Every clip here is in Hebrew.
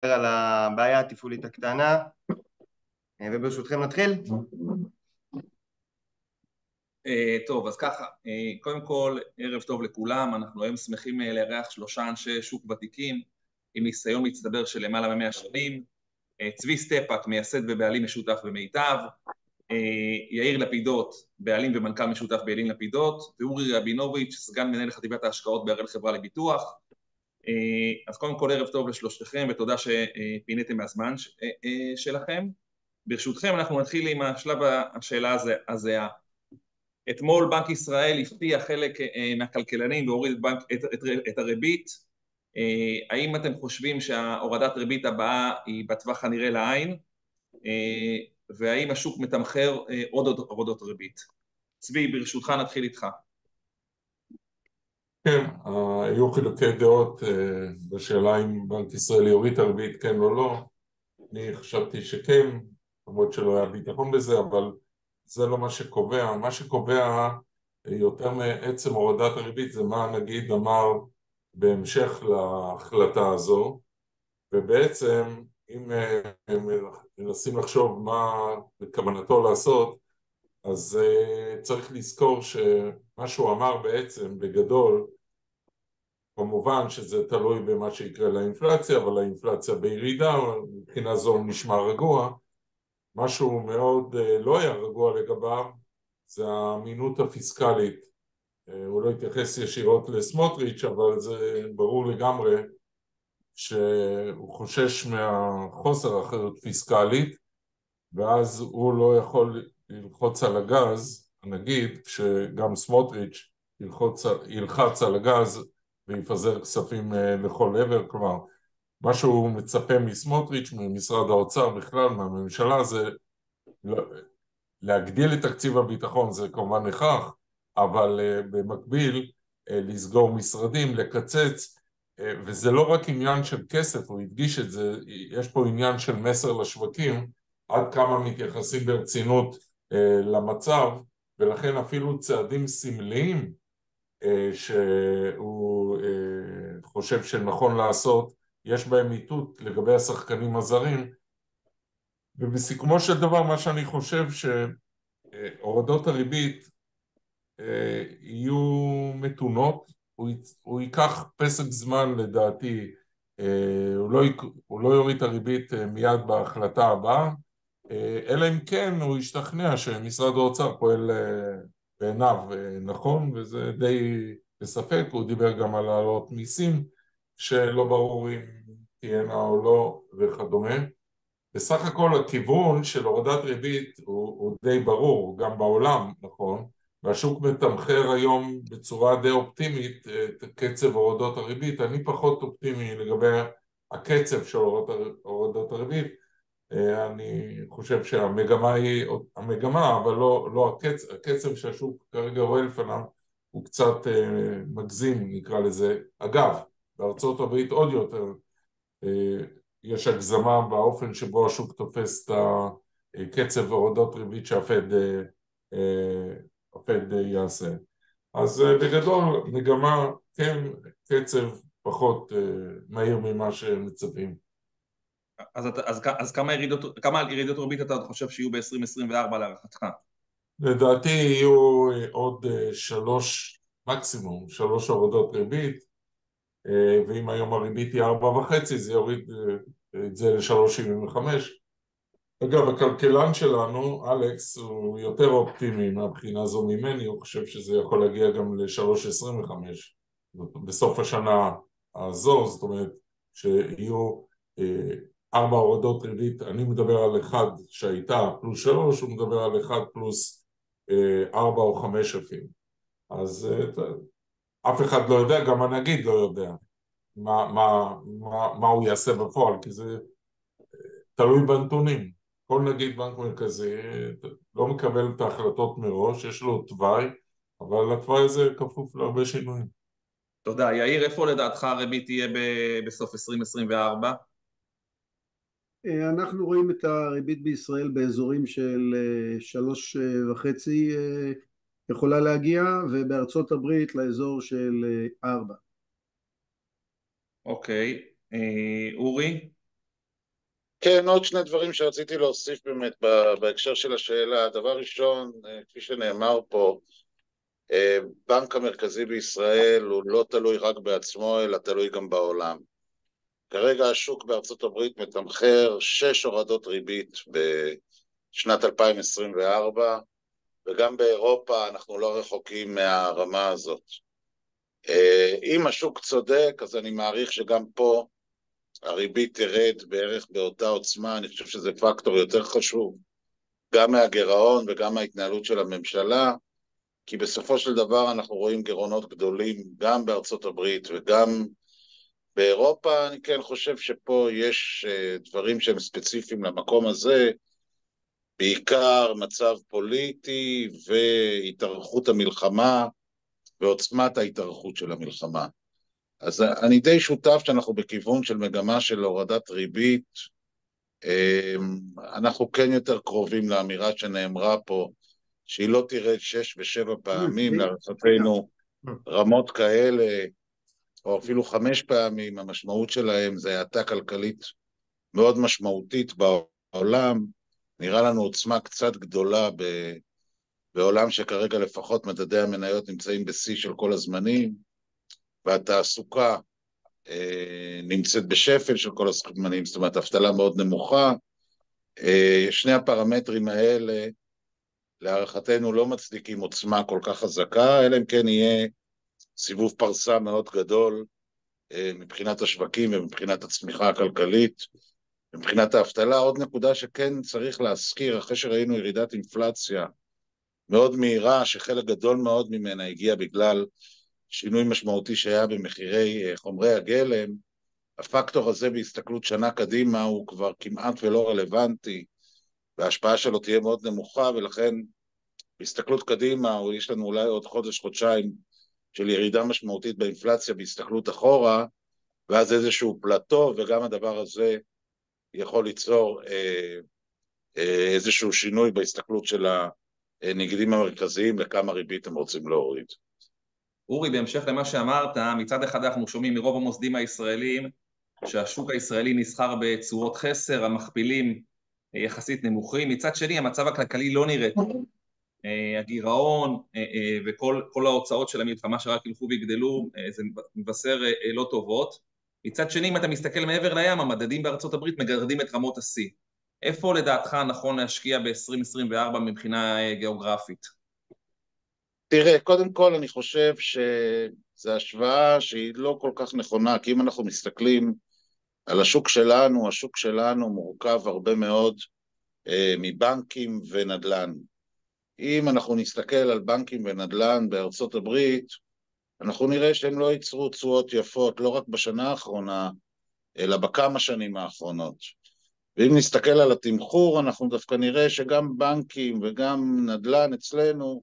על הבעיה התפעולית הקטנה, וברשותכם נתחיל. טוב, אז ככה, קודם כל ערב טוב לכולם. אנחנו היום שמחים לארח 3 אנשי שוק ותיקים עם ניסיון מצטבר של למעלה מ100 שנים. צבי סטפאק, מייסד ובעלים משותף במיטב, יאיר לפידות, בעלים ומנכ"ל משותף בעלים לפידות, ואורי רבינוביץ', סגן מנהל חטיבת ההשקעות בהראל חברה לביטוח. אז קודם כל ערב טוב לשלושתכם ותודה שפיניתם מהזמן שלכם. ברשותכם אנחנו נתחיל עם השלב השאלה הזה. אתמול בנק ישראל הפתיע חלק מהכלכלנים והוריד את הריבית. האם אתם חושבים שההורדת ריבית הבאה היא בטווח הנראה לעין? והאם השוק מתמחר עוד הורדות ריבית? צבי, ברשותך נתחיל איתך. כן, היו חילוקי דעות בשאלה אם בנק ישראל יוריד את הריבית כן או לא. אני חשבתי שכן, למרות שלא היה ביטחון בזה, אבל זה לא מה שקובע. מה שקובע יותר מעצם הורדת הריבית זה מה הנגיד אמר בהמשך להחלטה הזו, ובעצם אם מנסים לחשוב מה בכוונתו לעשות, אז צריך לזכור שמה שהוא אמר בעצם בגדול, כמובן שזה תלוי במה שיקרה לאינפלציה, אבל האינפלציה בירידה, מבחינה זו נשמע רגוע. משהו מאוד לא היה רגוע לגביו, זה האמינות הפיסקלית. הוא לא התייחס ישירות לסמוטריץ', אבל זה ברור לגמרי שהוא חושש מהחוסר אחריות פיסקלית, ואז הוא לא יכול ללחוץ על הגז, נגיד, כשגם סמוטריץ' ילחץ על הגז ויפזר כספים לכל עבר. כלומר, מה שהוא מצפה מסמוטריץ', ממשרד האוצר בכלל, מהממשלה, זה להגדיל את תקציב הביטחון, זה כמובן הכרח, אבל במקביל לסגור משרדים, לקצץ, וזה לא רק עניין של כסף, הוא הדגיש את זה, יש פה עניין של מסר לשווקים, עד כמה מתייחסים ברצינות למצב, ולכן אפילו צעדים סמליים שהוא חושב שנכון לעשות, יש בהם איתות לגבי השחקנים הזרים. ובסיכומו של דבר מה שאני חושב שהורדות הריבית יהיו מתונות, הוא ייקח פסק זמן לדעתי, הוא לא יוריד את הריבית מיד בהחלטה הבאה, אלא אם כן הוא ישתכנע שמשרד האוצר פועל בעיניו נכון, וזה די בספק. הוא דיבר גם על העלות מיסים שלא ברור אם תהיינה או לא וכדומה. בסך הכל הכיוון של הורדת ריבית הוא די ברור, גם בעולם, נכון? והשוק מתמחר היום בצורה די אופטימית את קצב הורדות הריבית. אני פחות אופטימי לגבי הקצב של הורדות הריבית. אני חושב שהמגמה היא המגמה, אבל לא הקצב. הקצב שהשוק כרגע רואה לפניו הוא קצת מגזים, נקרא לזה. אגב, בארצות הברית עוד יותר יש הגזמה באופן שבו השוק תופס את הקצב הורדות ריבית שהפד יעשה. אז בגדול מגמה כן, קצב פחות מהיר ממה שמצפים. אז כמה ירידות ריבית אתה חושב שיהיו ב-2024 להערכתך? לדעתי יהיו עוד 3, מקסימום 3 הורדות ריבית, ואם היום הריבית היא 4.5 זה יוריד את זה ל-3.75. אגב, הכלכלן שלנו, אלכס, הוא יותר אופטימי מהבחינה זו ממני, הוא חושב שזה יכול להגיע גם ל-3.25 בסוף השנה הזו, זאת אומרת שיהיו 4 הורדות ריבית. אני מדבר על 1 שהייתה פלוס 3, הוא מדבר על 1 פלוס 4 או 5 אפילו. אז אף אחד לא יודע, גם הנגיד לא יודע מה הוא יעשה בפועל, כי זה תלוי בנתונים. כל נגיד בנק מרכזי לא מקבל את ההחלטות מראש, יש לו תוואי, אבל התוואי הזה כפוף להרבה שינויים. תודה. יאיר, איפה לדעתך הריבית תהיה בסוף 2024? אנחנו רואים את הריבית בישראל באזורים של 3.5 יכולה להגיע, ובארצות הברית לאזור של 4. אוקיי. אורי? כן, עוד שני דברים שרציתי להוסיף באמת בהקשר של השאלה. דבר ראשון, כפי שנאמר פה, בנק המרכזי בישראל הוא לא תלוי רק בעצמו, אלא תלוי גם בעולם. כרגע השוק בארצות הברית מתמחר 6 הורדות ריבית בשנת 2024, וגם באירופה אנחנו לא רחוקים מהרמה הזאת. אם השוק צודק, אז אני מעריך שגם פה הריבית תרד בערך באותה עוצמה. אני חושב שזה פקטור יותר חשוב, גם מהגירעון וגם מההתנהלות של הממשלה, כי בסופו של דבר אנחנו רואים גירעונות גדולים גם בארצות הברית וגם באירופה. אני כן חושב שפה יש דברים שהם ספציפיים למקום הזה, בעיקר מצב פוליטי והתארכות המלחמה ועוצמת ההתארכות של המלחמה. אז אני די שותף שאנחנו בכיוון של מגמה של הורדת ריבית. אנחנו כן יותר קרובים לאמירה שנאמרה פה, שהיא לא תרד 6 ו7 פעמים, להערכתנו רמות כאלה, או אפילו 5 פעמים. המשמעות שלהם זה האטה כלכלית מאוד משמעותית בעולם. נראה לנו עוצמה קצת גדולה בעולם שכרגע לפחות מדדי המניות נמצאים בשיא של כל הזמנים, והתעסוקה נמצאת בשפל של כל הזמנים, זאת אומרת, אבטלה מאוד נמוכה. שני הפרמטרים האלה, להערכתנו, לא מצדיקים עוצמה כל כך חזקה, אלא אם כן יהיה סיבוב פרסה מאוד גדול מבחינת השווקים ומבחינת הצמיחה הכלכלית, מבחינת האבטלה. עוד נקודה שכן צריך להזכיר, אחרי שראינו ירידת אינפלציה מאוד מהירה, שחלק גדול מאוד ממנה הגיע בגלל שינוי משמעותי שהיה במחירי חומרי הגלם, הפקטור הזה בהסתכלות שנה קדימה הוא כבר כמעט ולא רלוונטי, וההשפעה שלו תהיה מאוד נמוכה, ולכן בהסתכלות קדימה, יש לנו אולי עוד חודש-חודשיים של ירידה משמעותית באינפלציה בהסתכלות אחורה, ואז איזשהו פלטו, וגם הדבר הזה יכול ליצור איזשהו שינוי בהסתכלות של הנגידים המרכזיים, לכמה ריבית הם רוצים להוריד. אורי, בהמשך למה שאמרת, מצד אחד אנחנו שומעים מרוב המוסדים הישראלים שהשוק הישראלי נסחר בצורות חסר, המכפילים יחסית נמוכים. מצד שני, המצב הכלכלי לא נראה טוב. הגירעון וכל ההוצאות של המלחמה שרק ילכו ויגדלו, זה מבשר לא טובות. מצד שני, אם אתה מסתכל מעבר לים, המדדים בארצות הברית מגרדים את רמות השיא. איפה לדעתך נכון להשקיע ב-2024 מבחינה גיאוגרפית? תראה, קודם כל אני חושב שזו השוואה שהיא לא כל כך נכונה, כי אם אנחנו מסתכלים על השוק שלנו מורכב הרבה מאוד מבנקים ונדל"ן. אם אנחנו נסתכל על בנקים ונדל"ן בארצות הברית, אנחנו נראה שהם לא ייצרו תשואות יפות, לא רק בשנה האחרונה, אלא בכמה שנים האחרונות. ואם נסתכל על התמחור, אנחנו דווקא נראה שגם בנקים וגם נדל"ן אצלנו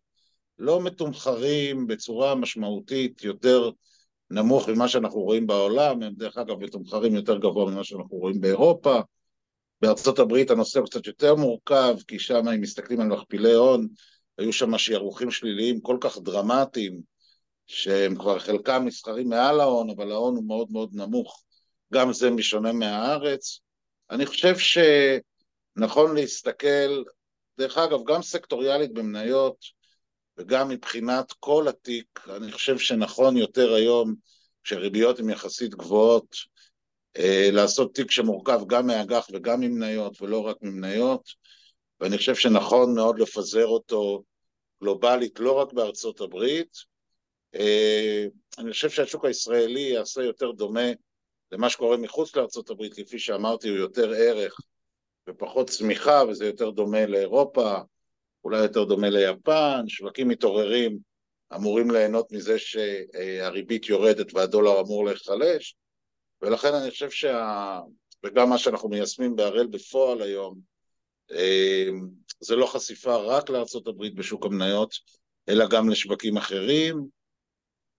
לא מתומחרים בצורה משמעותית יותר נמוך ממה שאנחנו רואים בעולם, הם דרך אגב מתומחרים יותר גבוה ממה שאנחנו רואים באירופה. בארצות הברית הנושא קצת יותר מורכב, כי שם אם מסתכלים על מכפילי הון, היו שם שיערוכים שליליים כל כך דרמטיים, שהם כבר חלקם נסחרים מעל ההון, אבל ההון הוא מאוד מאוד נמוך. גם זה משונה מהארץ. אני חושב שנכון להסתכל, דרך אגב, גם סקטוריאלית במניות, וגם מבחינת כל התיק, אני חושב שנכון יותר היום, כשריביות הן יחסית גבוהות, לעשות תיק שמורכב גם מאג"ח וגם ממניות, ולא רק ממניות, ואני חושב שנכון מאוד לפזר אותו גלובלית, לא רק בארצות הברית. אני חושב שהשוק הישראלי יעשה יותר דומה למה שקורה מחוץ לארצות הברית, כפי שאמרתי, הוא יותר ערך ופחות צמיחה, וזה יותר דומה לאירופה, אולי יותר דומה ליפן. שווקים מתעוררים אמורים ליהנות מזה שהריבית יורדת והדולר אמור להיחלש, ולכן אני חושב וגם מה שאנחנו מיישמים בהראל בפועל היום, זה לא חשיפה רק לארצות הברית בשוק המניות, אלא גם לשווקים אחרים.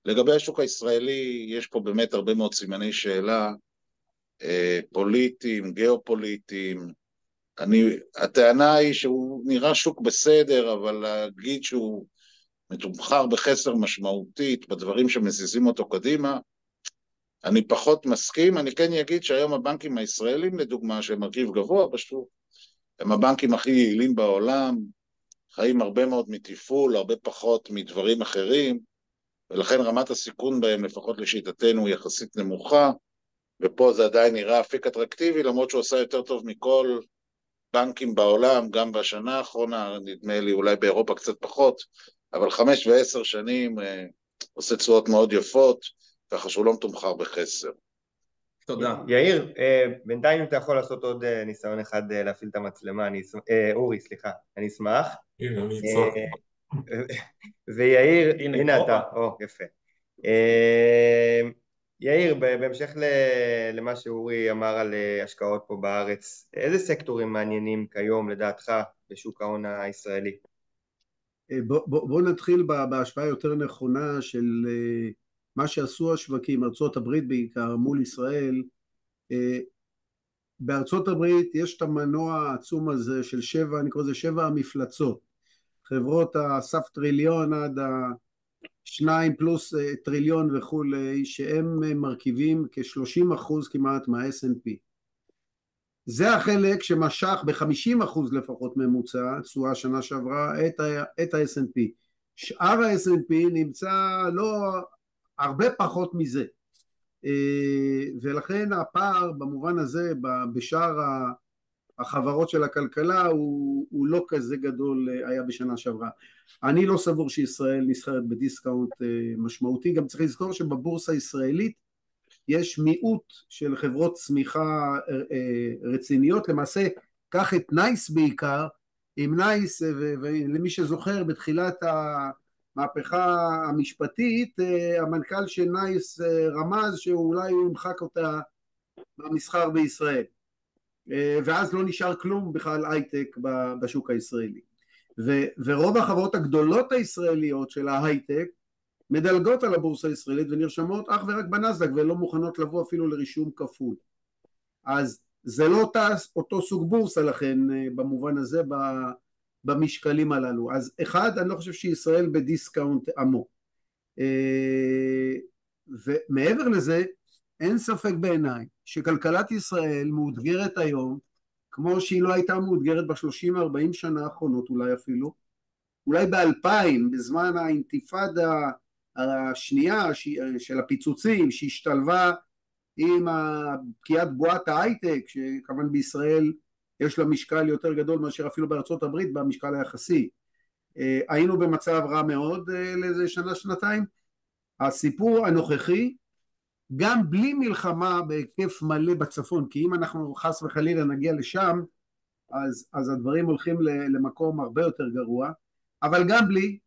לגבי השוק הישראלי, יש פה באמת הרבה מאוד סימני שאלה, פוליטיים, גיאופוליטיים. הטענה היא שהוא נראה שוק בסדר, אבל להגיד שהוא מתומחר בחסר משמעותית בדברים שמזיזים אותו קדימה, אני פחות מסכים. אני כן אגיד שהיום הבנקים הישראלים, לדוגמה, שהם מרכיב גבוה בשוק, הם הבנקים הכי יעילים בעולם, חיים הרבה מאוד מתפעול, הרבה פחות מדברים אחרים, ולכן רמת הסיכון בהם, לפחות לשיטתנו, יחסית נמוכה, ופה זה עדיין נראה אפיק אטרקטיבי, למרות שהוא עושה יותר טוב מכל בנקים בעולם, גם בשנה האחרונה, נדמה לי אולי באירופה קצת פחות, אבל 5 ו10 שנים עושה תשואות מאוד יפות, ככה שהוא לא מתומחר בחסר. תודה. יאיר, בינתיים אם אתה יכול לעשות עוד ניסיון אחד להפעיל את המצלמה, אורי, סליחה, אני אשמח. הנה, אני אצלח. ויאיר, הנה אתה, יפה. יאיר, בהמשך למה שאורי אמר על השקעות פה בארץ, איזה סקטורים מעניינים כיום לדעתך בשוק ההון הישראלי? בוא נתחיל בהשוואה יותר נכונה של מה שעשו השווקים, ארצות הברית בעיקר מול ישראל. בארצות הברית יש את המנוע העצום הזה של 7, אני קורא לזה 7 המפלצות, חברות הסף טריליון עד 2 פלוס טריליון וכולי, שהם מרכיבים כ-30% כמעט מה-S&P. זה החלק שמשך ב-50% לפחות ממוצע, תשואה שנה שעברה, את ה-S&P. שאר ה-S&P נמצא לא הרבה פחות מזה. ולכן הפער במובן הזה בשאר החברות של הכלכלה הוא לא כזה גדול היה בשנה שעברה. אני לא סבור שישראל נסחרת בדיסקאונט משמעותי, גם צריך לזכור שבבורסה הישראלית יש מיעוט של חברות צמיחה רציניות, למעשה קח את נייס בעיקר, עם נייס ולמי שזוכר בתחילת המהפכה המשפטית המנכ"ל של נייס רמז שאולי הוא ימחק אותה במסחר בישראל, ואז לא נשאר כלום בכלל הייטק בשוק הישראלי, ורוב החברות הגדולות הישראליות של ההייטק מדלגות על הבורסה הישראלית ונרשמות אך ורק בנסדק ולא מוכנות לבוא אפילו לרישום כפול. אז זה לא אותו סוג בורסה לכן במובן הזה במשקלים הללו. אז אחד, אני לא חושב שישראל בדיסקאונט עמוק, ומעבר לזה אין ספק בעיניי שכלכלת ישראל מאותגרת היום כמו שהיא לא הייתה מאותגרת ב-30-40 שנה האחרונות, אולי אפילו, אולי ב-2000 בזמן האינתיפאדה השנייה של הפיצוצים שהשתלבה עם פקיעת בועת ההייטק, שכמובן בישראל יש לה משקל יותר גדול מאשר אפילו בארצות הברית במשקל היחסי. היינו במצב רע מאוד לאיזה שנה-שנתיים. הסיפור הנוכחי, גם בלי מלחמה בהיקף מלא בצפון, כי אם אנחנו חס וחלילה נגיע לשם, אז הדברים הולכים למקום הרבה יותר גרוע, אבל גם בלי,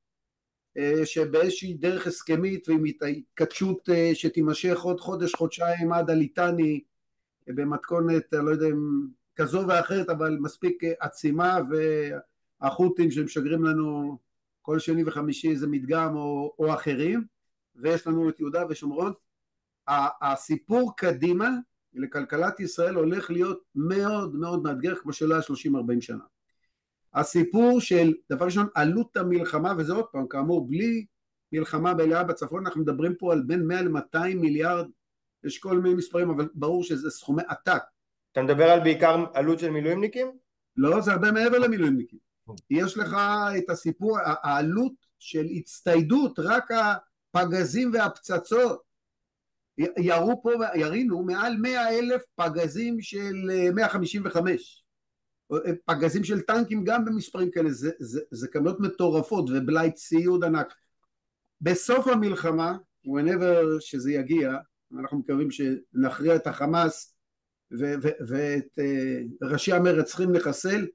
שבאיזושהי דרך הסכמית ועם התקדשות שתימשך עוד חודש, חודשיים עד הליטני, במתכונת, לא יודע אם כזו ואחרת, אבל מספיק עצימה, והחות'ים שמשגרים לנו כל שני וחמישי איזה מדגם או אחרים, ויש לנו את יהודה ושומרון. הסיפור קדימה לכלכלת ישראל הולך להיות מאוד מאוד מאתגר, כמו שלא היה 30-40 שנה. הסיפור של דבר ראשון עלות המלחמה, וזה עוד פעם כאמור בלי מלחמה מלאה בצפון, אנחנו מדברים פה על בין 100 ל-200 מיליארד, יש כל מיני מספרים, אבל ברור שזה סכומי עתק. אתה מדבר על בעיקר עלות של מילואימניקים? לא, זה הרבה מעבר למילואימניקים. יש לך את הסיפור, העלות של הצטיידות, רק הפגזים והפצצות, ירינו מעל 100,000 פגזים של 155, פגזים של טנקים גם במספרים כאלה, זה כמות מטורפות ובלייט ציוד ענק. בסוף המלחמה, whenever שזה יגיע, אנחנו מקווים שנכריע את החמאס ואת ראשי המרד צריכים לחסל,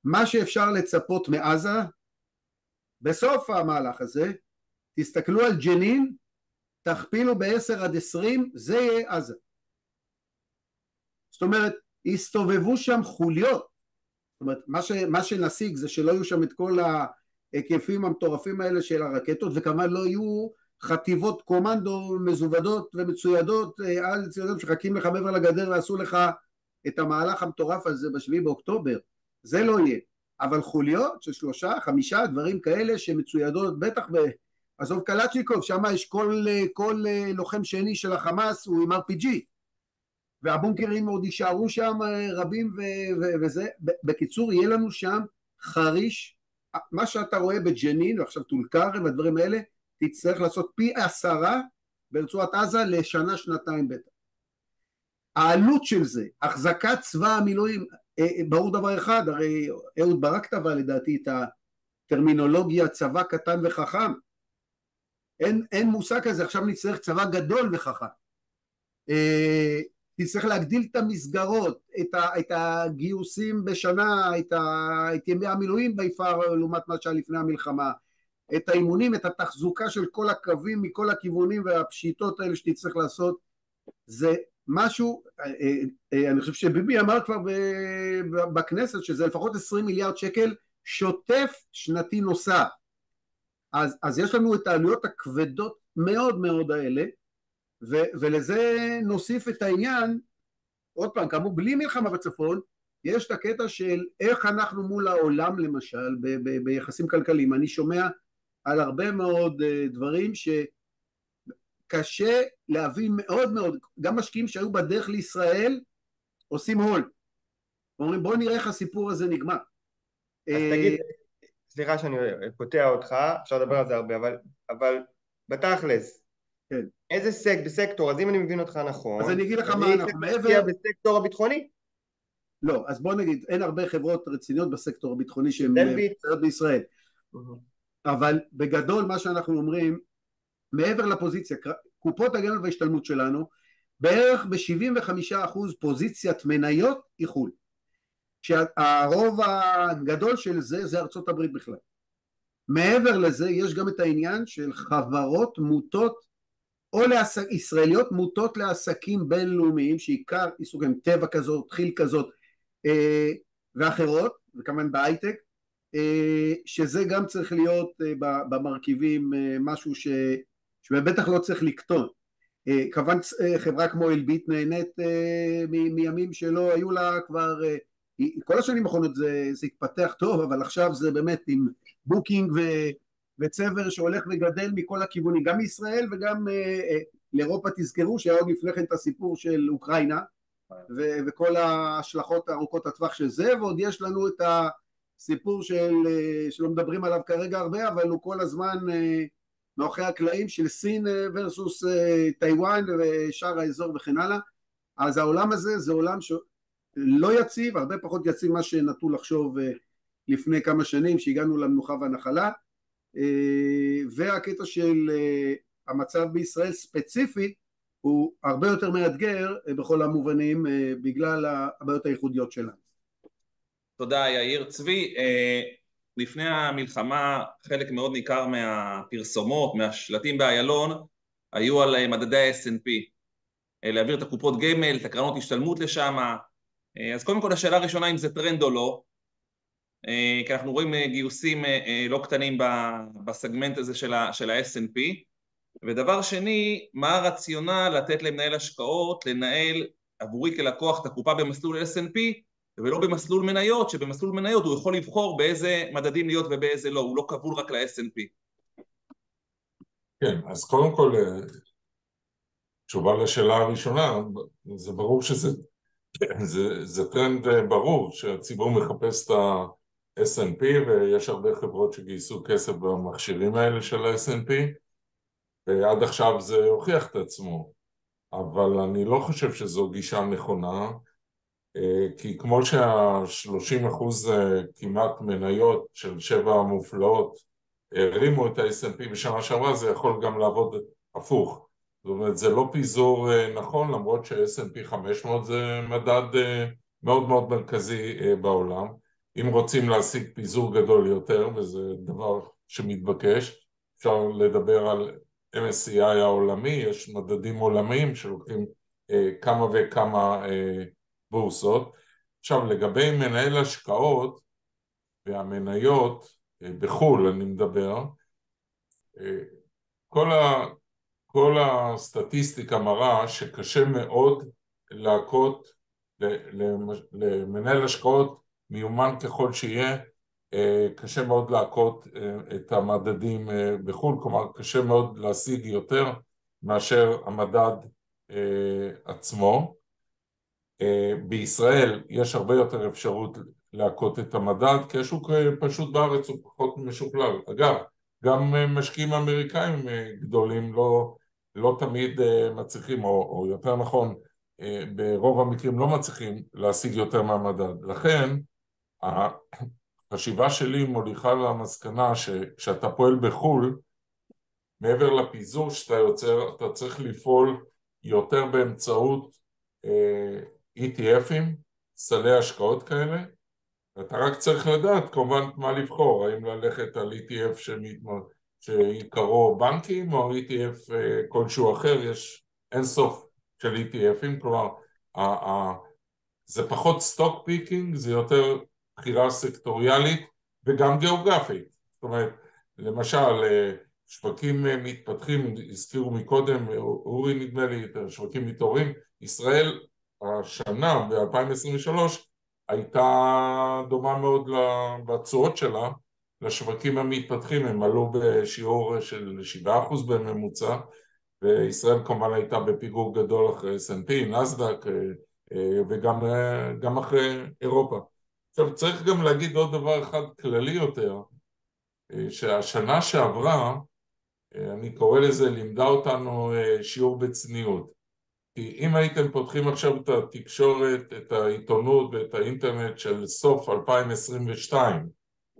מה שאפשר לצפות מעזה, בסוף המהלך הזה, תסתכלו על ג'נין, תכפילו ב10 עד 20, זה יהיה עזה. זאת אומרת, הסתובבו שם חוליות, זאת אומרת, מה שנשיג זה שלא יהיו שם את כל ההיקפים המטורפים האלה של הרקטות, וכמובן לא יהיו חטיבות קומנדו מזוודות ומצוידות על ציודים שחכים לך מעבר לגדר ועשו לך את המהלך המטורף הזה ב7 באוקטובר, זה לא יהיה, אבל חוליות של 3-5 דברים כאלה שמצוידות בטח עזוב קלצ'ניקוב, שם יש כל לוחם שני של החמאס הוא עם RPG, והבונקרים עוד יישארו שם רבים וזה. בקיצור, יהיה לנו שם חריש, מה שאתה רואה בג'נין, ועכשיו טול כרם והדברים האלה, תצטרך לעשות פי 10 ברצועת עזה לשנה, שנתיים בטח. העלות של זה, החזקת צבא המילואים, ברור דבר אחד, הרי אהוד ברק טבע לדעתי את הטרמינולוגיה צבא קטן וחכם, אין מושג כזה, עכשיו נצטרך צבא גדול וחכם, תצטרך להגדיל את המסגרות, את הגיוסים בשנה, את ימי המילואים ביפר לעומת מה שהיה לפני המלחמה, את האימונים, את התחזוקה של כל הקווים מכל הכיוונים והפשיטות האלה שתצטרך לעשות. זה משהו, אני חושב שביבי אמר כבר בכנסת שזה לפחות 20 מיליארד שקל שוטף שנתי נוסף. אז יש לנו את העלויות הכבדות מאוד מאוד האלה, ולזה נוסיף את העניין, עוד פעם, כאמור, בלי מלחמה בצפון, יש את הקטע של איך אנחנו מול העולם למשל, ביחסים כלכליים. אני שומע על הרבה מאוד דברים שקשה להבין מאוד מאוד, גם משקיעים שהיו בדרך לישראל עושים הול, אומרים בוא נראה איך הסיפור הזה נגמר. אז תגיד, סליחה שאני פותח אותך, אפשר לדבר על זה הרבה, אבל בתכלס, כן. איזה בסקטור, אז אם אני מבין אותך נכון, אז אני אגיד לך מה אנחנו מעבר בסקטור הביטחוני? לא, אז בוא נגיד, אין הרבה חברות רציניות בסקטור הביטחוני שהן נמצאות בישראל, אבל בגדול מה שאנחנו אומרים, מעבר לפוזיציה, קופות הגמל וההשתלמות שלנו, בערך ב-75% פוזיציית מניות היא חו"ל, שהרוב הגדול של זה ארצות הברית בכלל. מעבר לזה יש גם את העניין של חברות מוטות, או ישראליות מוטות לעסקים בינלאומיים, שעיקר עיסוק עם טבע כזאת, חיל כזאת ואחרות, וכמובן בהייטק, שזה גם צריך להיות במרכיבים משהו שבטח לא צריך לקטון. כמובן חברה כמו אלביט נהנית מימים שלא היו לה כבר, כל השנים האחרונות זה התפתח טוב, אבל עכשיו זה באמת עם בוקינג וצבר שהולך וגדל מכל הכיוונים, גם מישראל וגם לאירופה. תזכרו שהיה עוד לפני כן את הסיפור של אוקראינה וכל ההשלכות הארוכות הטווח של זה, ועוד יש לנו את הסיפור שלא מדברים עליו כרגע הרבה, אבל הוא כל הזמן מאחורי הקלעים של סין versus טיואן ושאר האזור וכן הלאה. אז העולם הזה זה עולם שלא יציב, הרבה פחות יציב מה שנטו לחשוב לפני כמה שנים שהגענו למנוחה והנחלה, והקטע של המצב בישראל ספציפי הוא הרבה יותר מאתגר בכל המובנים בגלל הבעיות הייחודיות שלנו. תודה יאיר. צבי, לפני המלחמה חלק מאוד ניכר מהפרסומות, מהשלטים באיילון, היו על מדדי ה-S&P, להעביר את הקופות גמל, את הקרנות השתלמות לשם. אז קודם כל השאלה הראשונה אם זה טרנד או לא, כי אנחנו רואים גיוסים לא קטנים בסגמנט הזה של ה-S&P, ודבר שני, מה הרציונל לתת למנהל השקעות לנהל עבורי כלקוח את הקופה במסלול S&P ולא במסלול מניות, שבמסלול מניות הוא יכול לבחור באיזה מדדים להיות ובאיזה לא, הוא לא כבול רק ל-S&P. כן, אז קודם כל, תשובה לשאלה הראשונה, זה ברור זה טרנד ברור שהציבור מחפש את ה-S&P, ויש הרבה חברות שגייסו כסף במכשירים האלה של ה-S&P, ועד עכשיו זה הוכיח את עצמו, אבל אני לא חושב שזו גישה נכונה, כי כמו שה-30% כמעט מניות של 7 המופלאות הרימו את ה-S&P בשנה שעברה, זה יכול גם לעבוד הפוך. זאת אומרת, זה לא פיזור נכון, למרות שה-S&P 500 זה מדד מאוד מאוד מרכזי בעולם. אם רוצים להשיג פיזור גדול יותר, וזה דבר שמתבקש, אפשר לדבר על MSCI העולמי, יש מדדים עולמיים שלוקחים כמה וכמה בורסות. עכשיו, לגבי מנהל השקעות והמניות בחו"ל, אני מדבר, כל הסטטיסטיקה מראה שקשה מאוד להכות למנהל השקעות מיומן ככל שיהיה קשה מאוד להכות את המדדים בחו"ל, כלומר קשה מאוד להשיג יותר מאשר המדד עצמו. בישראל יש הרבה יותר אפשרות להכות את המדד, כי השוק פשוט בארץ הוא פחות משוכלל. אגב, גם משקיעים אמריקאים גדולים לא תמיד מצליחים, או יותר נכון, ברוב המקרים לא מצליחים להשיג יותר מהמדד. לכן, החשיבה שלי מוליכה למסקנה שכשאתה פועל בחו"ל, מעבר לפיזור שאתה יוצר, אתה צריך לפעול יותר באמצעות ETF'ים, סלי השקעות כאלה, ואתה רק צריך לדעת כמובן מה לבחור, האם ללכת על ETF שעיקרו בנקים או ETF כלשהו אחר, יש אינסוף של ETF'ים, כלומר זה פחות סטוק פיקינג, זה יותר בחירה סקטוריאלית וגם גיאוגרפית. זאת אומרת, למשל, שווקים מתפתחים, הזכירו מקודם, אורי נדמה לי, שווקים מתעוררים, ישראל השנה ב-2023 הייתה דומה מאוד בתשואות שלה לשווקים המתפתחים, הם עלו בשיעור של 7% בממוצע, וישראל כמובן הייתה בפיגור גדול אחרי S&P, נסדק, וגם אחרי אירופה. עכשיו צריך גם להגיד עוד דבר אחד כללי יותר, שהשנה שעברה, אני קורא לזה, לימדה אותנו שיעור בצניעות. כי אם הייתם פותחים עכשיו את התקשורת, את העיתונות ואת האינטרנט של סוף 2022,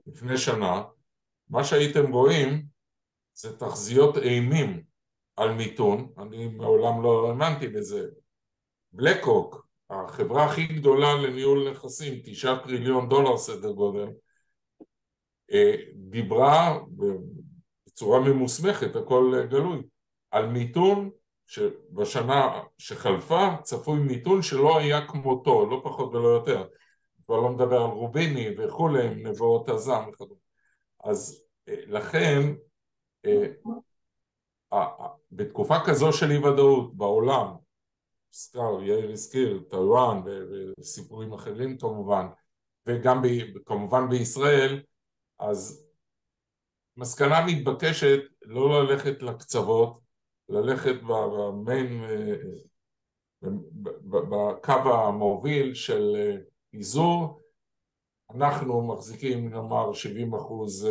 לפני שנה, מה שהייתם רואים זה תחזיות אימים על מיתון, אני מעולם לא האמנתי בזה. בלקרוק, החברה הכי גדולה לניהול נכסים, 9 טריליון דולר סדר גודל, דיברה בצורה ממוסמכת, הכל גלוי, על מיתון שבשנה שחלפה צפוי מיתון שלא היה כמותו, לא פחות ולא יותר. כבר לא מדבר על רוביני וכולי, נבואות הזעם וכדומה. אז לכן, בתקופה כזו של אי ודאות בעולם, יאיר הזכיר, טיואן וסיפורים אחרים כמובן, וגם כמובן בישראל, אז מסקנה מתבקשת לא ללכת לקצוות, ללכת במיין, בקו המוביל של איזור. אנחנו מחזיקים נאמר 70%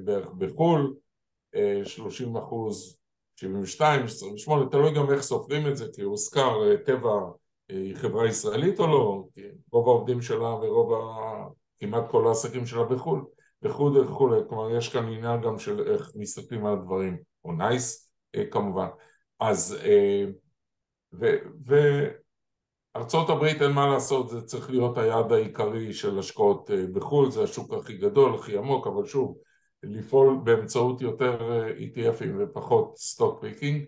בערך בחול, 30%, 72, 28, תלוי גם איך סופרים את זה, כי הוזכר טבע היא חברה ישראלית או לא, כי רוב העובדים שלה כמעט כל העסקים שלה בחול, וכו', כלומר יש כאן עניין גם של איך מסתכלים על הדברים, או נייס כמובן. אז ארצות הברית אין מה לעשות, זה צריך להיות היעד העיקרי של השקעות בחול, זה השוק הכי גדול, הכי עמוק, אבל שוב, לפעול באמצעות יותר ETF'ים ופחות סטוק פיקינג,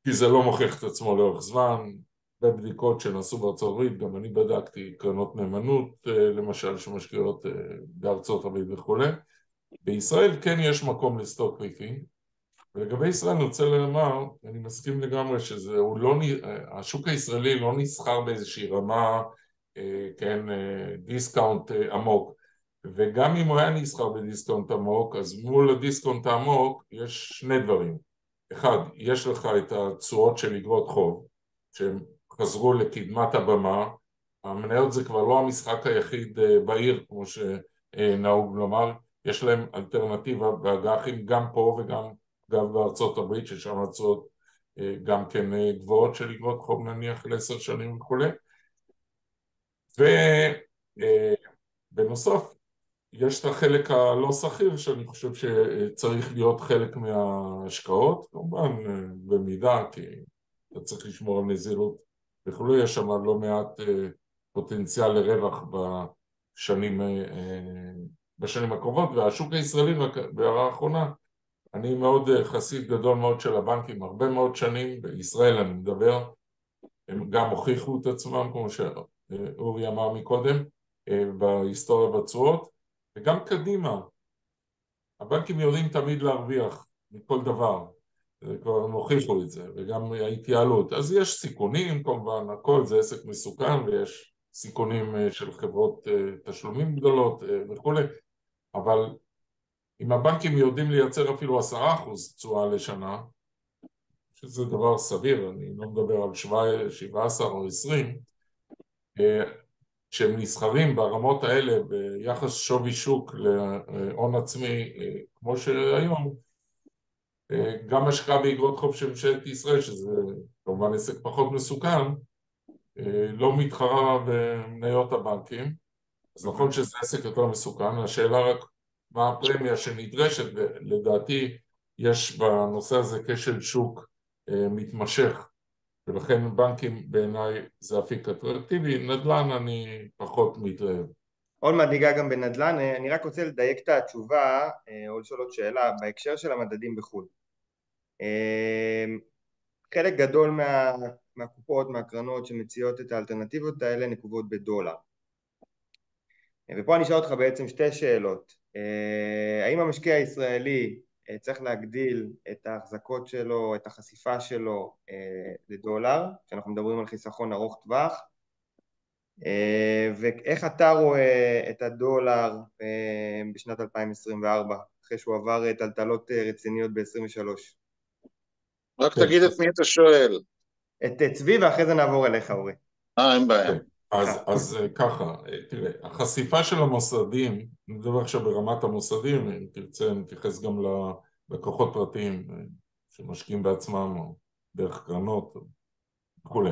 כי זה לא מוכיח את עצמו לאורך זמן. בבדיקות שנעשו בארצות הברית, גם אני בדקתי קרנות נאמנות, למשל, שמשקיעות בארצות הברית וכו'. בישראל כן יש מקום לסטוק פיקינג, ולגבי ישראל אני רוצה לומר, אני מסכים לגמרי השוק הישראלי לא נסחר באיזושהי רמה, כן, דיסקאונט עמוק, וגם אם הוא היה נסחר בדיסקאונט עמוק, אז מול הדיסקאונט העמוק יש שני דברים. אחד, יש לך את התשואות של אגרות חוב, שהם חזרו לקדמת הבמה, המניות זה כבר לא המשחק היחיד בעיר, כמו שנהוג לומר, יש להם אלטרנטיבה באג"חים גם פה וגם בארצות הברית, ששם התשואות גם כן גבוהות של אגרות חוב נניח ל10 שנים וכו'. ובנוסף, יש את החלק הלא סחיר שאני חושב שצריך להיות חלק מההשקעות, כמובן במידה, כי אתה צריך לשמור על נזילות וכו', יש שם לא מעט פוטנציאל לרווח בשנים הקרובות, והשוק הישראלי בהערה האחרונה, אני מאוד חסיד גדול מאוד של הבנקים, הרבה מאוד שנים, בישראל אני מדבר, הם גם הוכיחו את עצמם, כמו שאורי אמר מקודם, בהיסטוריה בתשואות, וגם קדימה, הבנקים יודעים תמיד להרוויח מכל דבר, כבר הם הוכיחו את זה, וגם ההתייעלות, אז יש סיכונים כמובן, הכל זה עסק מסוכן, ויש סיכונים של חברות תשלומים גדולות וכו', אבל אם הבנקים יודעים לייצר אפילו 10% תשואה לשנה, שזה דבר סביר, אני לא מדבר על 17 או 20, כשהם נסחרים ברמות האלה ביחס שווי שוק להון עצמי כמו שהיום, גם השקעה באגרות חוב של ממשלת ישראל, שזה כמובן עסק פחות מסוכן, לא מתחרה במניות הבנקים. אז נכון שזה עסק יותר מסוכן, השאלה רק מה הפרמיה שנדרשת, ולדעתי יש בנושא הזה כשל שוק מתמשך, ולכן בנקים בעיניי זה אפיק אטרקטיבי. נדל"ן אני פחות מתלהב. עוד מעט ניגע גם בנדל"ן. אני רק רוצה לדייק את התשובה או לשאול עוד שאלה בהקשר של המדדים בחו"ל. חלק גדול מהקופות, מהקרנות שמציעות את האלטרנטיבות האלה נקובות בדולר. ופה אני אשאל אותך בעצם שתי שאלות. האם המשקיע הישראלי צריך להגדיל את ההחזקות שלו, את החשיפה שלו לדולר, כשאנחנו מדברים על חיסכון ארוך טווח, ואיך אתה רואה את הדולר בשנת 2024, אחרי שהוא עבר טלטלות רציניות ב-23? רק תגיד את מי אתה שואל. את צבי, ואחרי זה נעבור אליך, אורי. אין בעיה. אז ככה, תראה, החשיפה של המוסדים, אני מדבר עכשיו ברמת המוסדים, אם תרצה נתייחס גם ללקוחות פרטיים שמשקיעים בעצמם או דרך קרנות וכו'.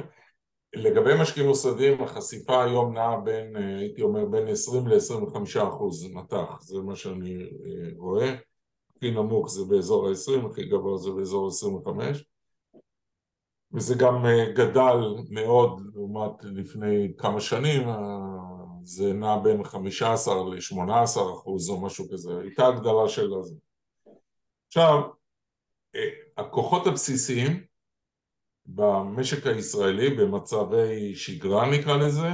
לגבי משקיעים מוסדיים, החשיפה היום נעה בין, הייתי אומר, בין 20 ל-25% מטח, זה מה שאני רואה. הכי נמוך זה באזור ה-20, הכי גבוה זה באזור ה-25. וזה גם גדל מאוד לעומת לפני כמה שנים, זה נע בין 15 ל-18% או משהו כזה, הייתה הגדלה של זה. עכשיו, הכוחות הבסיסיים במשק הישראלי, במצבי שגרה נקרא לזה,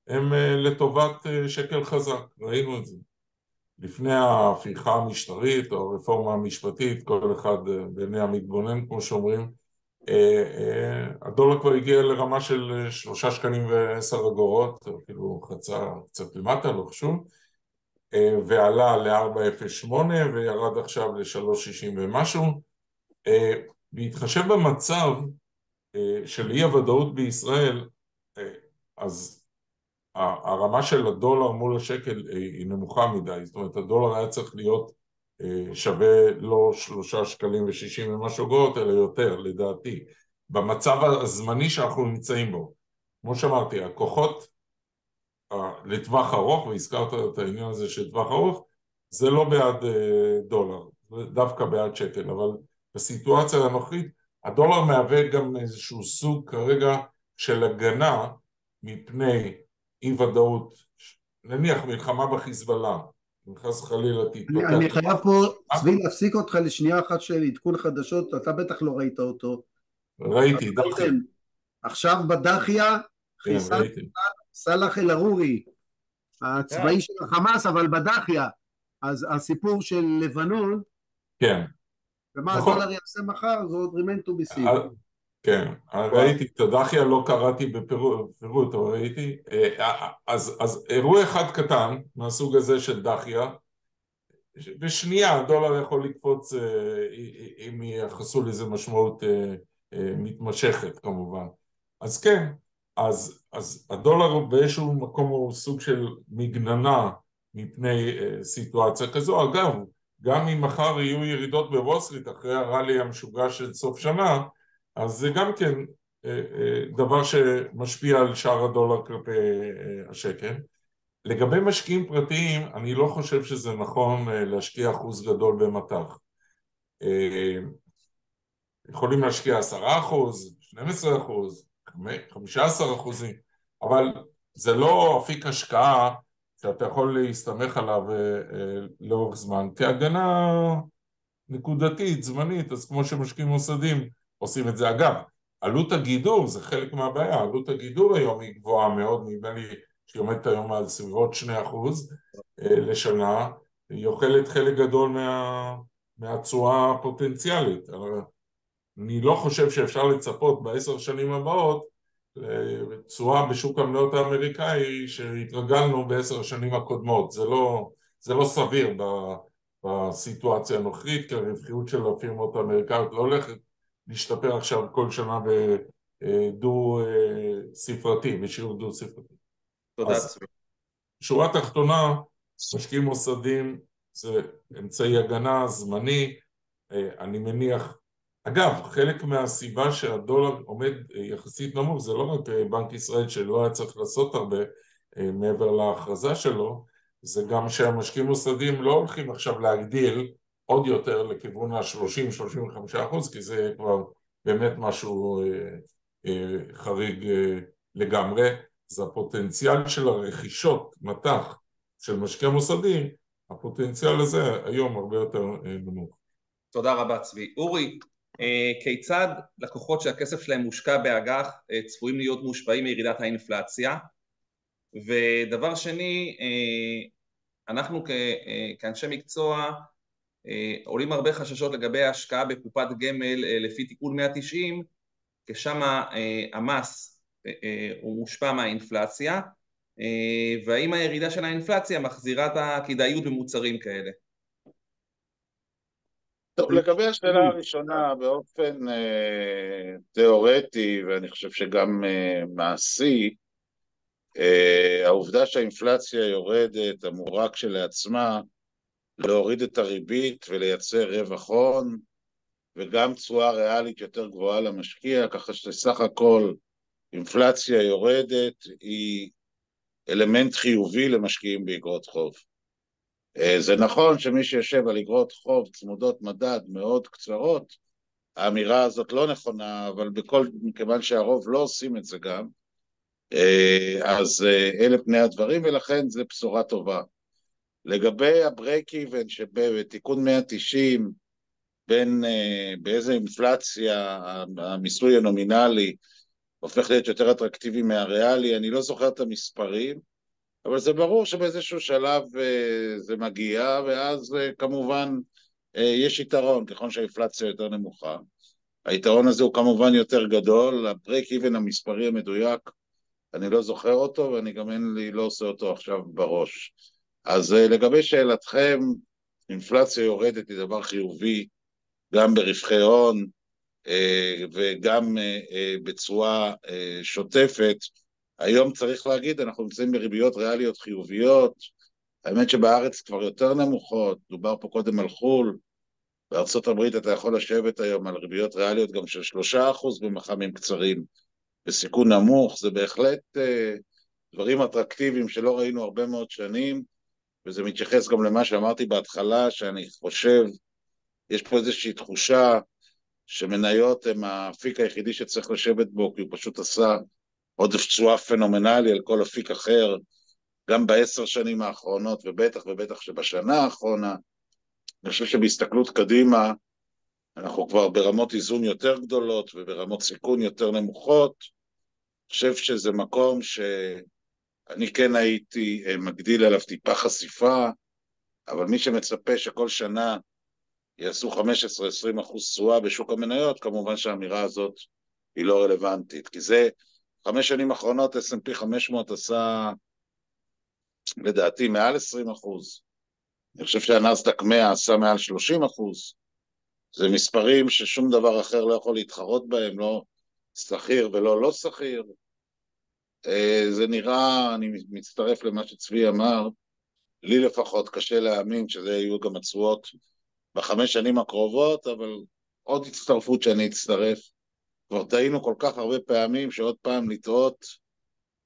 הם לטובת שקל חזק, ראינו את זה. לפני ההפיכה המשטרית או הרפורמה המשפטית, כל אחד בעיני המתבונן כמו שאומרים, הדולר כבר הגיע לרמה של 3 שקלים ו10 אגורות, אפילו חצה קצת למטה, לא חשוב, ועלה ל-4.08 וירד עכשיו ל-3.60 ומשהו. בהתחשב במצב של אי הוודאות בישראל, אז הרמה של הדולר מול השקל היא נמוכה מדי, זאת אומרת הדולר היה צריך להיות שווה לא 3 שקלים ו60 ומשהו אגורות, אלא יותר לדעתי, במצב הזמני שאנחנו נמצאים בו. כמו שאמרתי, הכוחות לטווח ארוך, והזכרת את העניין הזה של טווח ארוך, זה לא בעד דולר, זה דווקא בעד שקל, אבל בסיטואציה הנוכחית, הדולר מהווה גם איזשהו סוג כרגע של הגנה מפני אי ודאות, נניח מלחמה בחיזבאללה, חס חלילה תתפתח. אני חייב פה, צבי, להפסיק אותך לשנייה אחת של עדכון חדשות, אתה בטח לא ראית אותו. ראיתי, דחיה. עכשיו בדחיה, חיסל סלאח אל-עארורי, הצבאי של החמאס, אבל בדחיה. אז הסיפור של לבנון, כן. ומה הדולר יעשה מחר, זה עוד remain to be seen. כן, ראיתי, את הדחיה לא קראתי בפירוט, אבל ראיתי. אז אירוע אחד קטן מהסוג הזה של דחיה, בשנייה הדולר יכול לקפוץ אם יחסו לזה משמעות מתמשכת כמובן. אז כן, אז הדולר באיזשהו מקום הוא סוג של מגננה מפני סיטואציה כזו. אגב, גם אם מחר יהיו ירידות בוול סטריט אחרי הרלי המשוגע של סוף שנה, אז זה גם כן דבר שמשפיע על שער הדולר כלפי השקל. לגבי משקיעים פרטיים, אני לא חושב שזה נכון להשקיע אחוז גדול במטח. יכולים להשקיע 10%, 12%, 15%, אבל זה לא אפיק השקעה שאתה יכול להסתמך עליו לאורך זמן, כהגנה נקודתית, זמנית, אז כמו שמשקיעים מוסדים עושים את זה. אגב, עלות הגידור זה חלק מהבעיה, עלות הגידור היום היא גבוהה מאוד, נדמה לי שהיא עומדת היום על סביבות 2% לשנה, היא אוכלת חלק גדול מהתשואה הפוטנציאלית. אני לא חושב שאפשר לצפות ב10 שנים הבאות תשואה בשוק המניות האמריקאי שהתרגלנו ב10 השנים הקודמות, זה לא זה לא סביר בסיטואציה הנוכחית, כי הרווחיות של הפירמות האמריקאיות לא הולכת להשתפר עכשיו כל שנה בדו ספרתי, בשיעור דו ספרתי. תודה צבי. שורה תחתונה, משקיעים מוסדיים זה אמצעי הגנה זמני, אני מניח, אגב, חלק מהסיבה שהדולר עומד יחסית נמוך, זה לא רק בנק ישראל שלא היה צריך לעשות הרבה מעבר להכרזה שלו, זה גם שהמשקיעים מוסדיים לא הולכים עכשיו להגדיל עוד יותר לכיוון ה-30-35%, כי זה כבר באמת משהו חריג לגמרי. זה הפוטנציאל של הרכישות מטח של משקיע מוסדי, הפוטנציאל הזה היום הרבה יותר נמוך. תודה רבה צבי. אורי, כיצד לקוחות שהכסף שלהם מושקע באג"ח צפויים להיות מושפעים מירידת האינפלציה? ודבר שני, אנחנו כאנשי מקצוע עולים הרבה חששות לגבי ההשקעה בקופת גמל לפי תיקון 190, כשם המס הוא מושפע מהאינפלציה, והאם הירידה של האינפלציה מחזירה את הכדאיות במוצרים כאלה? טוב, לגבי השאלה הראשונה, באופן תיאורטי, ואני חושב שגם מעשי, העובדה שהאינפלציה יורדת אמורה כשלעצמה להוריד את הריבית ולייצר רווח הון, וגם תשואה ריאלית יותר גבוהה למשקיע, ככה שסך הכל אינפלציה יורדת היא אלמנט חיובי למשקיעים באגרות חוב. זה נכון שמי שיושב על אגרות חוב צמודות מדד מאוד קצרות, האמירה הזאת לא נכונה, אבל מכיוון שהרוב לא עושים את זה גם, אז אלה פני הדברים, ולכן זה בשורה טובה. לגבי הברייק איבן שבתיקון 190, באיזה אינפלציה המיסוי הנומינלי הופך להיות יותר אטרקטיבי מהריאלי, אני לא זוכר את המספרים, אבל זה ברור שבאיזשהו שלב זה מגיע, ואז כמובן יש יתרון, ככל שהאינפלציה יותר נמוכה. היתרון הזה הוא כמובן יותר גדול, הברייק איבן המספרי המדויק, אני לא זוכר אותו, ואני גם לא עושה אותו עכשיו בראש. אז לגבי שאלתכם, אינפלציה יורדת היא דבר חיובי, גם ברווחי הון, וגם בצורה שוטפת. היום צריך להגיד, אנחנו נמצאים בריביות ריאליות חיוביות, האמת שבארץ כבר יותר נמוכות, דובר פה קודם על חול, בארצות הברית אתה יכול לשבת היום על ריביות ריאליות גם של 3% במח"מים קצרים, בסיכון נמוך, זה בהחלט דברים אטרקטיביים שלא ראינו הרבה מאוד שנים, וזה מתייחס גם למה שאמרתי בהתחלה, שאני חושב, יש פה איזושהי תחושה שמניות הם האפיק היחידי שצריך לשבת בו, כי הוא פשוט עשה עודף תשואה פנומנלי על כל אפיק אחר, גם ב10 שנים האחרונות, ובטח שבשנה האחרונה. אני חושב שבהסתכלות קדימה, אנחנו כבר ברמות איזון יותר גדולות, וברמות סיכון יותר נמוכות. אני חושב שזה מקום שאני כן הייתי מגדיל עליו טיפה חשיפה, אבל מי שמצפה שכל שנה יעשו 15-20% תשואה בשוק המניות, כמובן שהאמירה הזאת היא לא רלוונטית, כי זה 5 שנים האחרונות S&P 500 עשה לדעתי מעל 20%, אני חושב שהנאסד"ק 100 עשה מעל 30%, זה מספרים ששום דבר אחר לא יכול להתחרות בהם, לא שכיר ולא לא שכיר. זה נראה, אני מצטרף למה שצבי אמר, לי לפחות קשה להאמין שזה יהיו גם התשואות ב5 שנים הקרובות, אבל עוד הצטרפות שאני אצטרף. כבר טעינו כל כך הרבה פעמים שעוד פעם לטעות,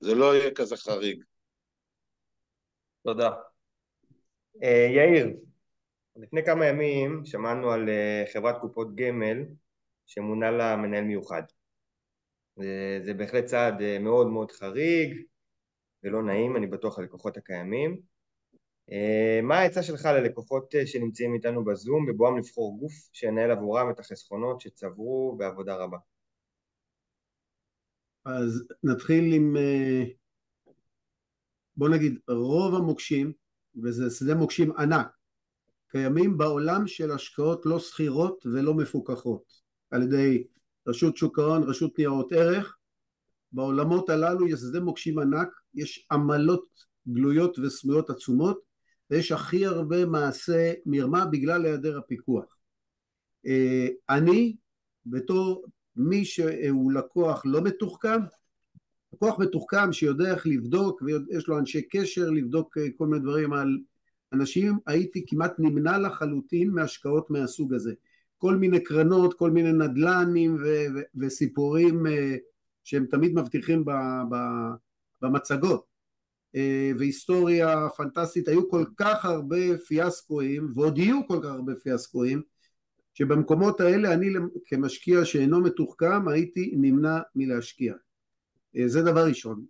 זה לא יהיה כזה חריג. תודה. יאיר, לפני כמה ימים שמענו על חברת קופות גמל שמונה לה מנהל מיוחד. זה בהחלט צעד מאוד מאוד חריג ולא נעים, אני בטוח ללקוחות הקיימים. מה העצה שלך ללקוחות שנמצאים איתנו בזום בבואם לבחור גוף שינהל עבורם את החסכונות שצברו בעבודה רבה? אז נתחיל עם, בוא נגיד, רוב המוקשים, וזה שדה מוקשים ענק, קיימים בעולם של השקעות לא סחירות ולא מפוקחות, על ידי רשות שוק ההון, רשות ניירות ערך. בעולמות הללו יש שדה מוקשים ענק, יש עמלות גלויות וסמויות עצומות, ויש הכי הרבה מעשה מרמה בגלל היעדר הפיקוח. אני, בתור מי שהוא לקוח לא מתוחכם, לקוח מתוחכם שיודע איך לבדוק, ויש לו אנשי קשר לבדוק כל מיני דברים על אנשים, הייתי כמעט נמנע לחלוטין מהשקעות מהסוג הזה. כל מיני קרנות, כל מיני נדל"נים וסיפורים שהם תמיד מבטיחים במצגות. והיסטוריה פנטסטית, היו כל כך הרבה פיאסקואים, ועוד יהיו כל כך הרבה פיאסקואים, שבמקומות האלה אני כמשקיע שאינו מתוחכם הייתי נמנע מלהשקיע. זה דבר ראשון,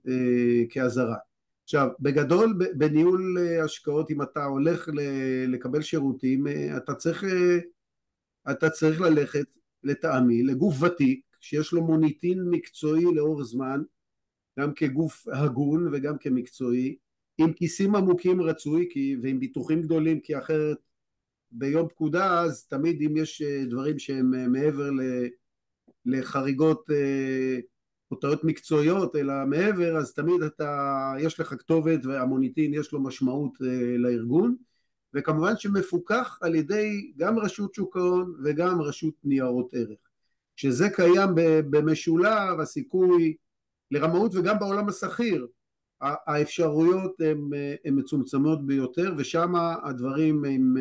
כהזרה. עכשיו, בגדול בניהול השקעות, אם אתה הולך לקבל שירותים, אתה צריך ללכת לטעמי לגוף ותיק, שיש לו מוניטין מקצועי לאורך זמן, גם כגוף הגון וגם כמקצועי, עם כיסים עמוקים רצוי ועם ביטוחים גדולים, כי אחרת ביום פקודה אז תמיד אם יש דברים שהם מעבר לחריגות או טעויות מקצועיות אלא מעבר, אז תמיד יש לך כתובת והמוניטין יש לו משמעות לארגון, וכמובן שמפוקח על ידי גם רשות שוק ההון וגם רשות ניירות ערך. כשזה קיים במשולב, הסיכוי לרמאות, וגם בעולם השכיר האפשרויות הן מצומצמות ביותר, ושם הדברים הם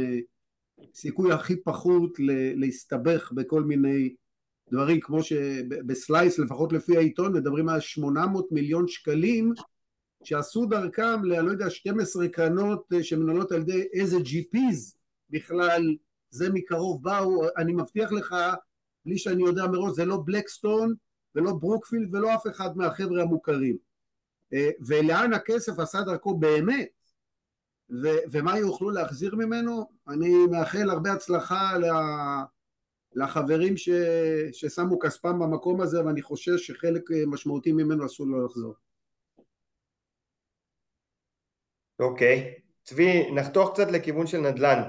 סיכוי הכי פחות להסתבך בכל מיני דברים, כמו שבסלייס לפחות לפי העיתון מדברים על 800 מיליון שקלים שעשו דרכם לא יודע 12 קרנות שמנהלות על ידי איזה GPs בכלל, זה מקרוב באו, אני מבטיח לך בלי שאני יודע מראש, זה לא בלקסטון ולא ברוקפילד ולא אף אחד מהחבר'ה המוכרים. ולאן הכסף עשה דרכו באמת, ומה יוכלו להחזיר ממנו, אני מאחל הרבה הצלחה לחברים ששמו כספם במקום הזה, ואני חושש שחלק משמעותי ממנו אסור לו לחזור. אוקיי, צבי, נחתוך קצת לכיוון של נדל"ן.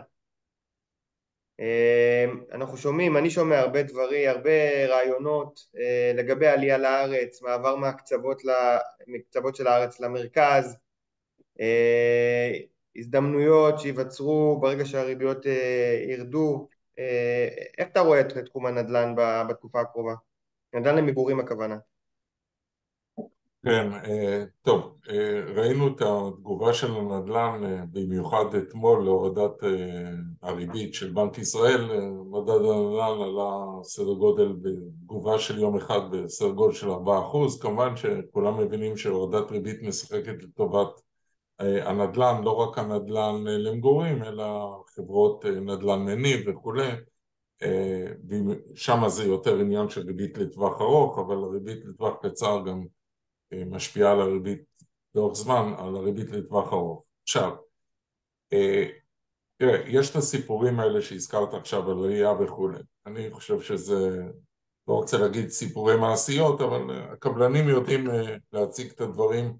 אנחנו שומעים, אני שומע הרבה דברים, הרבה רעיונות לגבי עלייה לארץ, מעבר מקצוות של הארץ למרכז, הזדמנויות שיווצרו ברגע שהריביות ירדו. איך אתה רואה את תחום הנדל"ן בתקופה הקרובה? נדל"ן למגורים הכוונה. כן, טוב, ראינו את התגובה של הנדל"ן, במיוחד אתמול להורדת הריבית של בנק ישראל, מדד הנדל"ן עלה סדר גודל בתגובה של יום אחד בסדר גודל של 4%, כמובן שכולם מבינים שהורדת ריבית משחקת לטובת הנדל"ן, לא רק הנדל"ן למגורים, אלא חברות נדל"ן מניב וכולי, שם זה יותר עניין של ריבית לטווח ארוך, אבל הריבית לטווח קצר גם משפיעה על הריבית לאורך זמן, על הריבית לטווח ארוך. עכשיו, יש את הסיפורים האלה שהזכרת עכשיו על ראייה וכולי. אני חושב שזה, לא רוצה להגיד סיפורי מעשיות, אבל הקבלנים יודעים להציג את הדברים,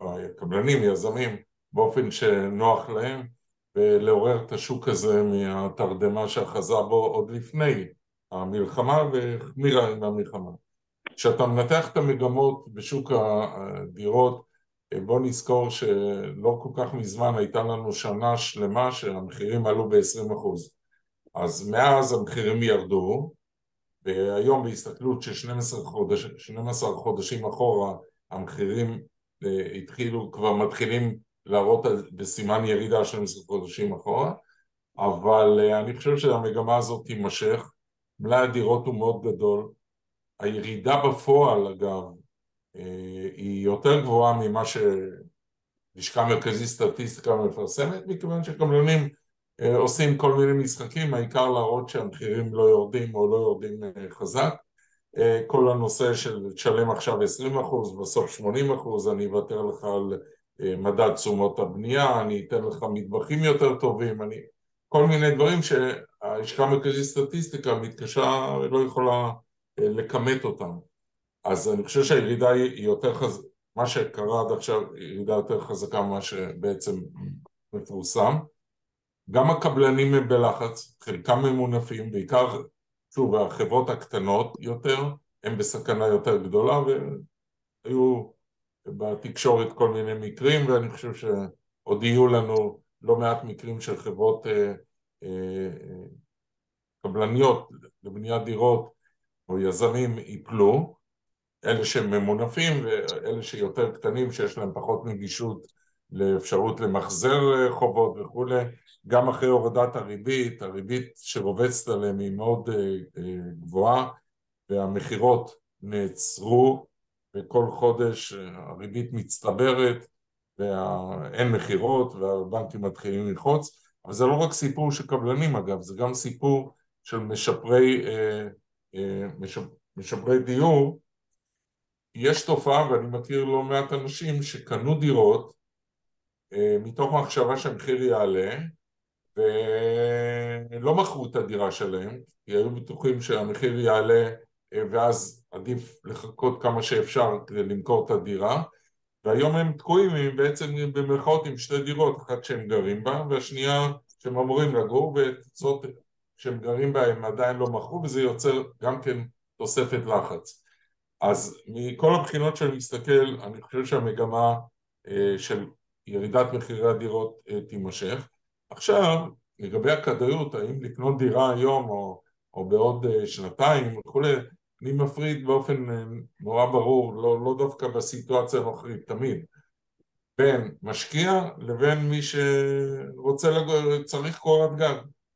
הקבלנים, יזמים, באופן שנוח להם, ולעורר את השוק הזה מהתרדמה שאחזה בו עוד לפני המלחמה והחמירה עם המלחמה. כשאתה מנתח את המגמות בשוק הדירות, בוא נזכור שלא כל כך מזמן הייתה לנו שנה שלמה שהמחירים עלו ב-20%. אז מאז המחירים ירדו, והיום בהסתכלות של 12 חודשים אחורה, המחירים כבר מתחילים להראות בסימן ירידה 12 חודשים אחורה, אבל אני חושב שהמגמה הזאת תימשך, מלאי הדירות הוא מאוד גדול, הירידה בפועל אגב היא יותר גבוהה ממה שלשכה מרכזית סטטיסטיקה מפרסמת, מכיוון שקבלנים עושים כל מיני משחקים, העיקר להראות שהמחירים לא יורדים או לא יורדים חזק. כל הנושא של תשלם עכשיו 20%, בסוף 80%, אני אוותר לך על מדד תשומות הבנייה, אני אתן לך מטבחים יותר טובים, כל מיני דברים שהלשכה מרכזית סטטיסטיקה מתקשה ולא יכולה לקמת אותם. אז אני חושב שהירידה היא יותר חזקה, מה שקרה עד עכשיו ירידה יותר חזקה ממה שבעצם מפורסם. גם הקבלנים הם בלחץ, חלקם ממונפים, בעיקר, שוב, החברות הקטנות יותר, הם בסכנה יותר גדולה, והיו בתקשורת כל מיני מקרים, ואני חושב שעוד יהיו לנו לא מעט מקרים של חברות קבלניות לבניית דירות או יזמים ייפלו, אלה שהם ממונפים ואלה שיותר קטנים שיש להם פחות נגישות לאפשרות למחזר חובות וכו'. גם אחרי הורדת הריבית, הריבית שרובצת עליהם היא מאוד גבוהה, והמחירות נעצרו, וכל חודש הריבית מצטברת, ואין מחירות, והבנקים מתחילים ללחוץ. אבל זה לא רק סיפור של קבלנים אגב, זה גם סיפור של משפרי דיור. יש תופעה, ואני מכיר לא מעט אנשים שקנו דירות מתוך מחשבה שהמחיר יעלה, ולא מכרו את הדירה שלהם, כי היו בטוחים שהמחיר יעלה, ואז עדיף לחכות כמה שאפשר כדי למכור את הדירה, והיום הם תקועים בעצם במרכאות עם שתי דירות, אחת שהם גרים בה, והשנייה שהם אמורים לגור, וזאת שהם גרים בה הם עדיין לא מכרו, וזה יוצר גם כן תוספת לחץ. אז מכל הבחינות שאני מסתכל, אני חושב שהמגמה של ירידת מחירי הדירות תימשך. עכשיו, לגבי הכדאיות, האם לקנות דירה היום או בעוד שנתיים וכו', אני מפריד באופן נורא ברור, לא דווקא בסיטואציה הנוכחית, תמיד, בין משקיע לבין מי שרוצה צריך קורת גג,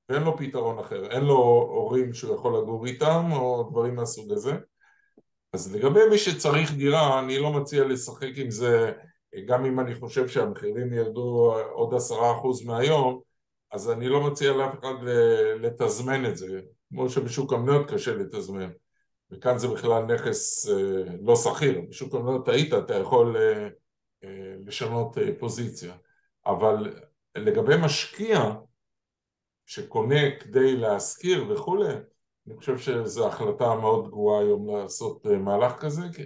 ואין לו פתרון אחר, אין לו הורים שהוא יכול לגור איתם או דברים מהסוג הזה. אז לגבי מי שצריך דירה, אני לא מציע לשחק עם זה, גם אם אני חושב שהמחירים ירדו עוד 10% מהיום, אז אני לא מציע לאף אחד לתזמן את זה, כמו שבשוק המניות קשה לתזמן, וכאן זה בכלל נכס לא סחיר, בשוק המניות אתה יכול לשנות פוזיציה, אבל לגבי משקיע שקונה כדי להשכיר וכו', אני חושב שזו החלטה מאוד גרועה היום לעשות מהלך כזה, כי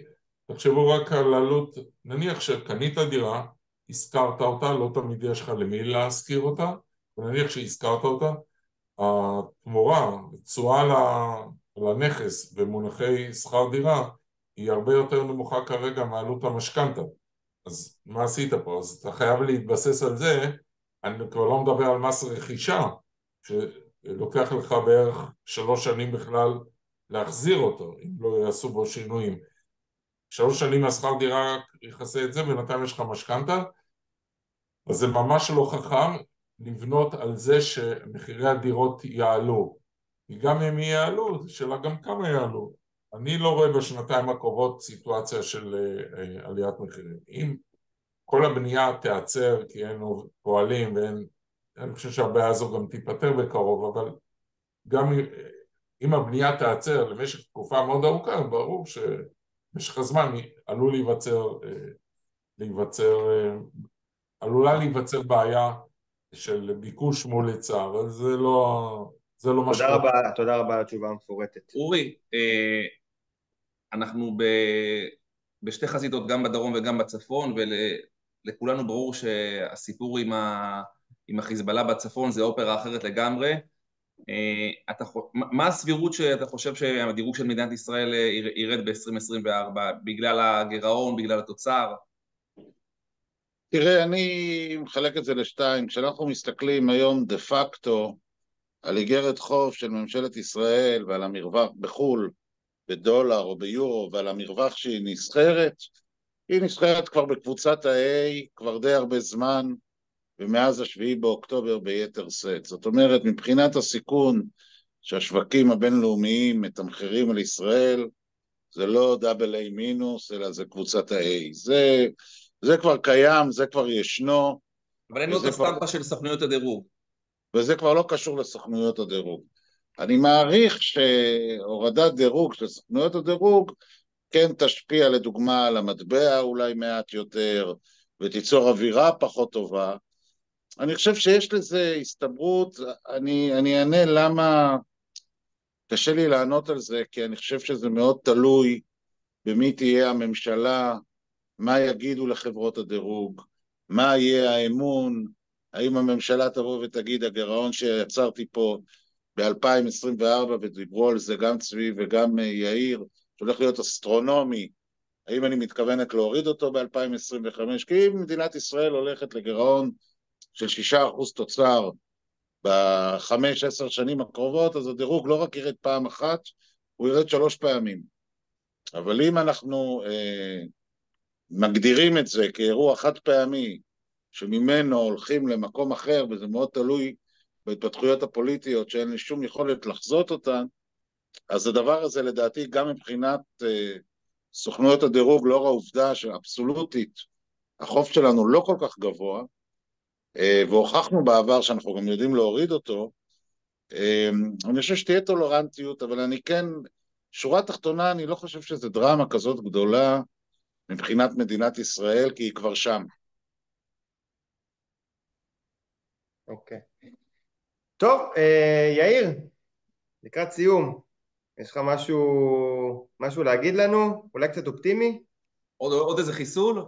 תחשבו רק על עלות, נניח שקנית דירה, הזכרת אותה, לא תמיד יש לך למי להזכיר אותה, ונניח שהזכרת אותה, התמורה, תשואה לנכס במונחי שכר דירה, היא הרבה יותר נמוכה כרגע מעלות המשכנתא. אז מה עשית פה? אז אתה חייב להתבסס על זה, אני כבר לא מדבר על מס רכישה, שלוקח לך בערך 3 שנים בכלל להחזיר אותו, אם לא יעשו בו שינויים. 3 שנים מהשכר דירה יכסה את זה, בינתיים יש לך משכנתא, אז זה ממש לא חכם לבנות על זה שמחירי הדירות יעלו. כי גם אם יעלו, זה שאלה גם כמה יעלו. אני לא רואה בשנתיים הקרובות סיטואציה של עליית מחירים. אם כל הבנייה תיעצר כי אין פועלים ואין, אני חושב שהבעיה הזו גם תיפטר בקרוב, אבל גם אם הבנייה תיעצר למשך תקופה מאוד ארוכה, ברור שבמשך הזמן עלולה להיווצר בעיה של ביקוש מול היצע, אבל זה לא משהו. תודה רבה על התשובה המפורטת. אורי, אנחנו בשתי חזיתות, גם בדרום וגם בצפון, ולכולנו ברור שהסיפור עם החיזבאללה בצפון זה אופרה אחרת לגמרי. מה הסבירות שאתה חושב שהדירוג של מדינת ישראל ירד ב-2024? בגלל הגירעון, בגלל התוצר? תראה, אני מחלק את זה לשתיים. כשאנחנו מסתכלים היום דה פקטו על איגרת חוב של ממשלת ישראל ועל המרווח בחול, בדולר או ביורו, ועל המרווח שהיא נסחרת, היא נסחרת כבר בקבוצת ה-A כבר די הרבה זמן, ומאז 7 באוקטובר ביתר סט. זאת אומרת, מבחינת הסיכון שהשווקים הבינלאומיים מתמחרים על ישראל, זה לא דאבל A מינוס, אלא זה קבוצת ה-A. זה כבר קיים, זה כבר ישנו. אבל אין לו את הסטמפה של סוכנויות הדירוג. וזה כבר לא קשור לסוכנויות הדירוג. אני מעריך שהורדת דירוג של סוכנויות הדירוג כן תשפיע לדוגמה על המטבע אולי מעט יותר, ותיצור אווירה פחות טובה. אני חושב שיש לזה הסתברות, אני אענה למה קשה לי לענות על זה, כי אני חושב שזה מאוד תלוי במי תהיה הממשלה, מה יגידו לחברות הדירוג, מה יהיה האמון, האם הממשלה תבוא ותגיד הגירעון שיצרתי פה ב-2024, ודיברו על זה גם צבי וגם יאיר, שהולך להיות אסטרונומי, האם אני מתכוונת להוריד אותו ב-2025, כי אם מדינת ישראל הולכת לגירעון של 6% תוצר ב5-10 שנים הקרובות, אז הדירוג לא רק ירד פעם אחת, הוא ירד 3 פעמים. אבל אם אנחנו מגדירים את זה כאירוע חד פעמי, שממנו הולכים למקום אחר, וזה מאוד תלוי בהתפתחויות הפוליטיות שאין לי שום יכולת לחזות אותן, אז הדבר הזה לדעתי גם מבחינת סוכנויות הדירוג, לאור העובדה שאבסולוטית החוב שלנו לא כל כך גבוה, והוכחנו בעבר שאנחנו גם יודעים להוריד אותו, אני חושב שתהיה טולרנטיות, אבל אני כן, שורה תחתונה, אני לא חושב שזה דרמה כזאת גדולה מבחינת מדינת ישראל, כי היא כבר שם. אוקיי. טוב, יאיר, לקראת סיום, יש לך משהו להגיד לנו? אולי קצת אופטימי? עוד איזה חיסול?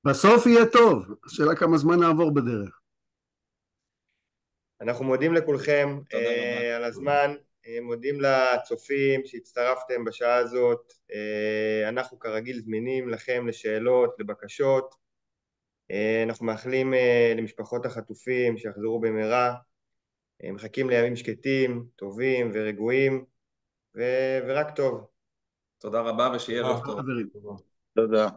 בסוף יהיה טוב, השאלה כמה זמן נעבור בדרך. אנחנו מודים לכולכם על הזמן, מודים לצופים שהצטרפתם בשעה הזאת, אנחנו כרגיל זמינים לכם לשאלות, לבקשות, אנחנו מאחלים למשפחות החטופים שיחזרו במהרה, מחכים לימים שקטים, טובים ורגועים, ורק טוב. תודה רבה ושיהיה ערב טוב. חברים. תודה.